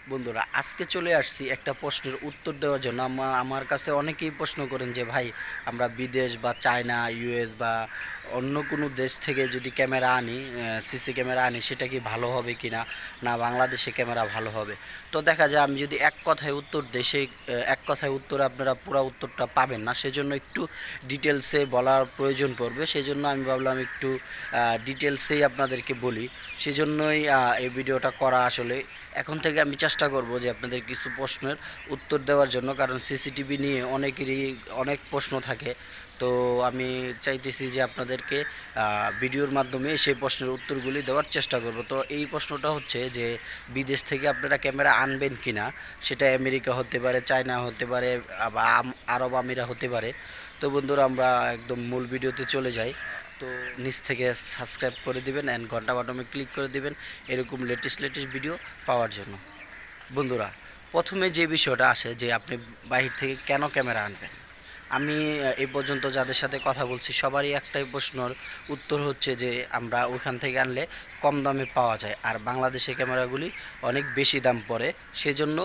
বন্ধুরা, আজকে চলে আসছি একটা প্রশ্নের উত্তর দেওয়ার জন্য। আমার কাছে অনেকেই প্রশ্ন করেন যে ভাই, আমরা বিদেশ বা চায়না, ইউএস বা অন্য কোনো দেশ থেকে যদি ক্যামেরা আনি, সিসি ক্যামেরা আনি, সেটা কি ভালো হবে কি না, না বাংলাদেশে ক্যামেরা ভালো হবে। তো দেখা যায় আমি যদি এক কথায় উত্তর দেশে এক কথায় উত্তরে আপনারা পুরো উত্তরটা পাবেন না, সেজন্য একটু ডিটেলসে বলার প্রয়োজন পড়বে। সেই জন্য আমি ভাবলাম একটু ডিটেলসেই আপনাদেরকে বলি। সেজন্যই এই ভিডিওটা করা আসলে। এখন থেকে আমি চেষ্টা করব যে আপনাদের কিছু প্রশ্নের উত্তর দেওয়ার জন্য, কারণ সিসিটিভি নিয়ে অনেকেরই অনেক প্রশ্ন থাকে। তো আমি চাইতেছি যে আপনাদেরকে ভিডিওর মাধ্যমে সেই প্রশ্নের উত্তরগুলি দেওয়ার চেষ্টা করব। তো এই প্রশ্নটা হচ্ছে যে বিদেশ থেকে আপনারা ক্যামেরা আনবেন কি না, সেটা আমেরিকা হতে পারে, চায়না হতে পারে, বা আরব আমিরা হতে পারে। তো বন্ধুরা, আমরা একদম মূল ভিডিওতে চলে যাই। তো নিচ থেকে সাবস্ক্রাইব করে দিবেন অ্যান্ড ঘন্টা বাটনে ক্লিক করে দিবেন এরকম লেটেস্ট ভিডিও পাওয়ার জন্য। বন্ধুরা, প্রথমে যে বিষয়টা আসে যে আপনি বাহির থেকে কেন ক্যামেরা আনবেন। আমি এই পর্যন্ত যাদের সাথে কথা বলছি সবারই একটাই প্রশ্নর উত্তর হচ্ছে যে আমরা ওইখান থেকে আনলে কম দামে পাওয়া যায়, আর বাংলাদেশে ক্যামেরাগুলি অনেক বেশি দাম পড়ে। সেজন্য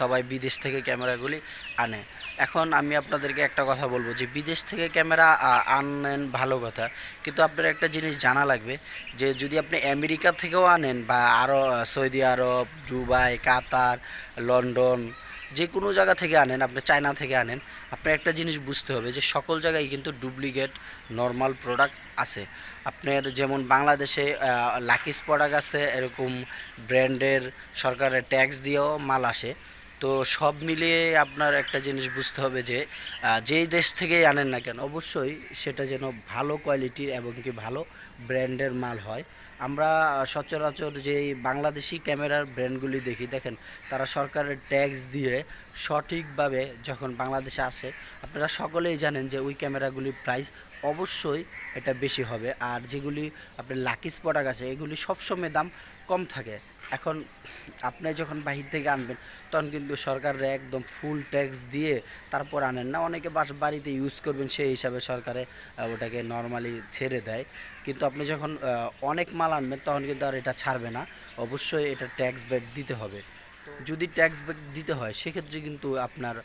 সবাই বিদেশ থেকে ক্যামেরাগুলি আনে। এখন আমি আপনাদেরকে একটা কথা বলবো যে বিদেশ থেকে ক্যামেরা আনেন ভালো কথা, কিন্তু আপনার একটা জিনিস জানা লাগবে যে যদি আপনি আমেরিকা থেকেও আনেন বা আরও সৌদি আরব, দুবাই, কাতার, লন্ডন, যে কোনো জায়গা থেকে আনেন, আপনি চায়না থেকে আনেন, আপনার একটা জিনিস বুঝতে হবে যে সকল জায়গায় কিন্তু ডুপ্লিকেট নর্মাল প্রোডাক্ট আছে। আপনার যেমন বাংলাদেশে লাকিস প্রোডাক্ট আছে, এরকম ব্র্যান্ডের সরকারের ট্যাক্স দিয়েও মাল আসে। তো সব মিলিয়ে আপনার একটা জিনিস বুঝতে হবে যে যেই দেশ থেকেই আনেন না কেন, অবশ্যই সেটা যেন ভালো কোয়ালিটির এবং কি ভালো ব্র্যান্ডের মাল হয়। আমরা সচরাচর যেই বাংলাদেশি ক্যামেরার ব্র্যান্ডগুলি দেখি, দেখেন তারা সরকারের ট্যাক্স দিয়ে সঠিকভাবে যখন বাংলাদেশে আসে, আপনারা সকলেই জানেন যে ওই ক্যামেরাগুলির প্রাইস অবশ্যই এটা বেশি হবে। আর যেগুলি আপনার লাকিস প্রোডাক্ট আছে, এগুলি সবসময় দাম কম থাকে। এখন আপনি যখন বাহির থেকে আনবেন, তখন কিন্তু সরকারের একদম ফুল ট্যাক্স দিয়ে তারপর আনেন না। অনেকে বাড়িতে ইউজ করবেন সেই হিসাবে সরকারে ওটাকে নর্মালি ছেড়ে দেয়। কিন্তু আপনি যখন অনেক মাল আনবেন, তখন কিন্তু আর এটা ছাড়বে না, অবশ্যই এটা ট্যাক্স ব্যাক দিতে হবে। যদি ট্যাক্স ব্যাক দিতে হয়, সেক্ষেত্রে কিন্তু আপনার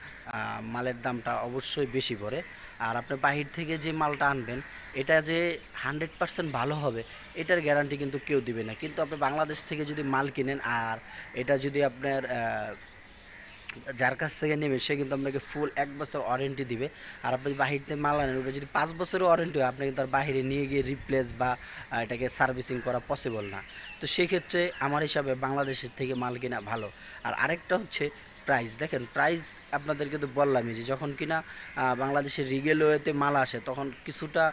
মালের দামটা অবশ্যই বেশি পড়ে। আর আপনি বাহির থেকে যে মালটা আনবেন, এটা যে 100% ভালো হবে এটার গ্যারান্টি কিন্তু কেউ দিবে না। কিন্তু আপনি বাংলাদেশ থেকে যদি মাল কিনেন, আর এটা যদি আপনার যার কাছ থেকে নেবে, সে কিন্তু আপনাকে ফুল 1 বছর ওয়ারেন্টি দিবে। আর আপনি বাহির থেকে মাল আনেন, ওটা যদি 5 বছরের ওয়ারেন্টি হয়, আপনি কিন্তু আর বাহিরে নিয়ে গিয়ে রিপ্লেস বা এটাকে সার্ভিসিং করা পসিবল না। তো সেই ক্ষেত্রে আমার হিসাবে বাংলাদেশের থেকে মাল কেনা ভালো। আর আরেকটা হচ্ছে প্রাইস। দেখেন প্রাইস আপনাদেরকে তো বললামই যে যখন কিনা বাংলাদেশের রিগেল ওয়েতে মাল আসে, তখন কিছুটা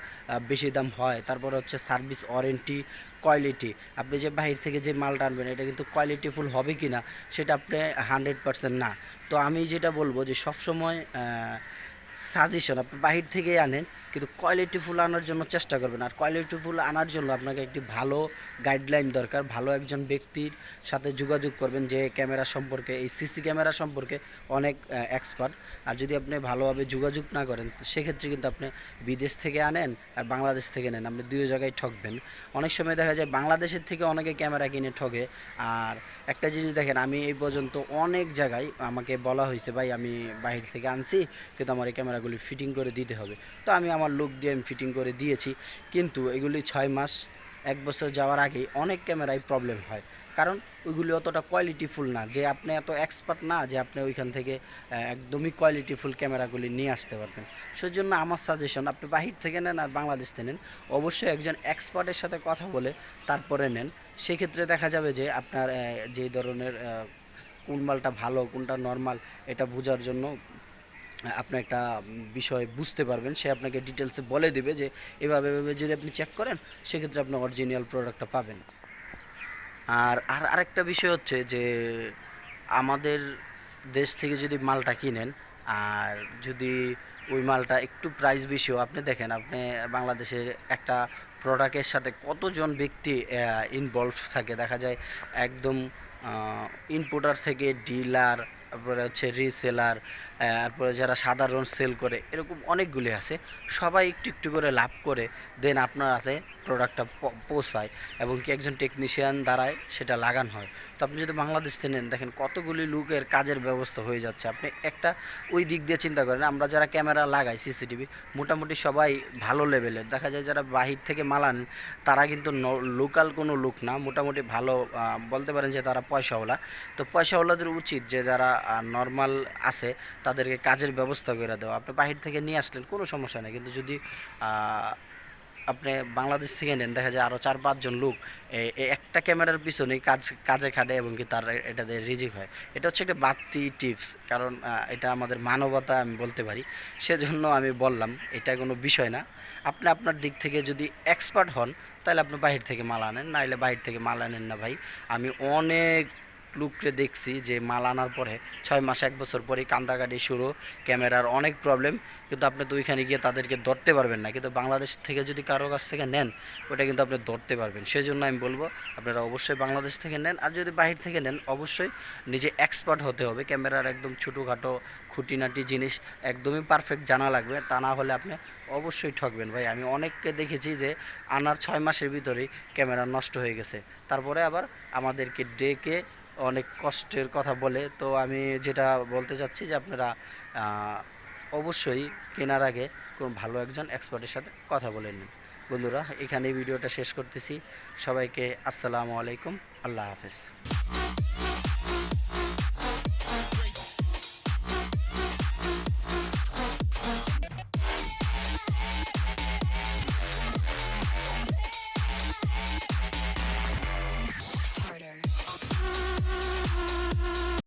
বেশি দাম হয়। তারপর হচ্ছে সার্ভিস ওয়ারেন্টি, কোয়ালিটি। আপনি যে বাহির থেকে যে মালটা আনবেন, এটা কিন্তু কোয়ালিটিফুল হবে কি না সেটা আপনি 100% না। তো আমি যেটা বলবো যে সবসময় সাজেশন, আপনি বাহির থেকে আনেন কিন্তু কোয়ালিটিফুল আনার জন্য চেষ্টা করবেন। আর কোয়ালিটিফুল আনার জন্য আপনাকে একটি ভালো গাইডলাইন দরকার, ভালো একজন ব্যক্তির সাথে যোগাযোগ করবেন যে ক্যামেরা সম্পর্কে, এই সিসি ক্যামেরা সম্পর্কে অনেক এক্সপার্ট। আর যদি আপনি ভালোভাবে যোগাযোগ না করেন, সেক্ষেত্রে কিন্তু আপনি বিদেশ থেকে আনেন আর বাংলাদেশ থেকে নেন, আপনি দুই জায়গায় ঠকবেন। অনেক সময় দেখা যায় বাংলাদেশের থেকে অনেকে ক্যামেরা কিনে ঠকে। আর একটা জিনিস দেখেন, আমি এই পর্যন্ত অনেক জায়গায় আমাকে বলা হয়েছে ভাই আমি বাহির থেকে আনছি, কিন্তু আমার এই ক্যামেরাগুলি ফিটিং করে দিতে হবে। তো আমি আমার লোক দিয়ে আমি ফিটিং করে দিয়েছি, কিন্তু এগুলি 6 মাস 1 বছর যাওয়ার আগেই অনেক ক্যামেরায় প্রবলেম হয়। কারণ ওইগুলি অতটা কোয়ালিটিফুল না, যে আপনি এত এক্সপার্ট না যে আপনি ওইখান থেকে একদমই কোয়ালিটিফুল ক্যামেরাগুলি নিয়ে আসতে পারবেন। সেজন্য আমার সাজেশন, আপনি বাহির থেকে নেন আর বাংলাদেশ থেকে নেন, অবশ্যই একজন এক্সপার্টের সাথে কথা বলে তারপরে নেন। সেক্ষেত্রে দেখা যাবে যে আপনার যেই ধরনের কোন মালটা ভালো কোনটা নর্মাল, এটা বোঝার জন্য আপনি একটা বিষয় বুঝতে পারবেন। সে আপনাকে ডিটেলসে বলে দেবে যে এভাবে এভাবে যদি আপনি চেক করেন, সেক্ষেত্রে আপনি অরিজিনাল প্রোডাক্টটা পাবেন। আর আরেকটা বিষয় হচ্ছে যে আমাদের দেশ থেকে যদি মালটা কিনেন, আর যদি ওই মালটা একটু প্রাইস বেশিও, আপনি দেখেন আপনি বাংলাদেশের একটা প্রোডাক্টের সাথে কতজন ব্যক্তি ইনভলভ থাকে, দেখা যায় একদম ইনপুটার থেকে ডিলার, তারপরে হচ্ছে রিসেলার, তারপরে যারা সাধারণ সেল করে, এরকম অনেকগুলি আছে। সবাই একটু একটু করে লাভ করে দেন আপনার হাতে প্রোডাক্টটা পৌঁছায় এবং কি একজন টেকনিশিয়ান দ্বারাই সেটা লাগানো হয়। তো আপনি যদি বাংলাদেশ থেকে নেন, দেখেন কতগুলি লোকের কাজের ব্যবস্থা হয়ে যাচ্ছে। আপনি একটা ওই দিক দিয়ে চিন্তা করেন, আমরা যারা ক্যামেরা লাগাই সিসিটিভি, মোটামুটি সবাই ভালো লেভেলের। দেখা যায় যারা বাহির থেকে মাল আনেন তারা কিন্তু লোকাল কোনো লোক না, মোটামুটি ভালো বলতে পারেন যে তারা পয়সাওয়ালা। তো পয়সাওয়ালাদের উচিত যে যারা নর্মাল আছে তাদেরকে কাজের ব্যবস্থা করে দেওয়া। আপনি বাহির থেকে নিয়ে আসলেন কোনো সমস্যা নেই, কিন্তু যদি আপনি বাংলাদেশ থেকে নেন, দেখা যায় আরও 4-5 জন লোক একটা ক্যামেরার পিছনেই কাজে খাটে এবং কি তার এটাতে রিজিক হয়। এটা হচ্ছে একটা বাড়তি টিপস, কারণ এটা আমাদের মানবতা আমি বলতে পারি। সেজন্য আমি বললাম এটা কোনো বিষয় না। আপনি আপনার দিক থেকে যদি এক্সপার্ট হন তাহলে আপনি বাহির থেকে মাল আনেন, নাহলে বাহির থেকে মাল আনেন না ভাই। আমি অনেক লোককে দেখছি যে মাল আনার পরে 6 মাস 1 বছর পরেই কান্দাকাটি শুরু, ক্যামেরার অনেক প্রবলেম, কিন্তু আপনি তো ওইখানে গিয়ে তাদেরকে ধরতে পারবেন না। কিন্তু বাংলাদেশ থেকে যদি কারো কাছ থেকে নেন ওটা কিন্তু আপনি ধরতে পারবেন। সেই জন্য আমি বলবো আপনারা অবশ্যই বাংলাদেশ থেকে নেন, আর যদি বাহির থেকে নেন অবশ্যই নিজে এক্সপার্ট হতে হবে। ক্যামেরার একদম ছোটোখাটো খুঁটিনাটি জিনিস একদমই পারফেক্ট জানা লাগবে, তা না হলে আপনি অবশ্যই ঠকবেন ভাই। আমি অনেককে দেখেছি যে আনার 6 মাসের ভিতরেই ক্যামেরা নষ্ট হয়ে গেছে, তারপরে আবার আমাদেরকে ডেকে অনেক কষ্টের কথা বলে। তো আমি যেটা বলতে চাচ্ছি যে আপনারা অবশ্যই কেনার আগে কোনো ভালো একজন এক্সপার্টের সাথে কথা বলে নিন। বন্ধুরা, এখানেই ভিডিওটা শেষ করতেছি। সবাইকে আসসালামু আলাইকুম, আল্লাহ হাফেজ।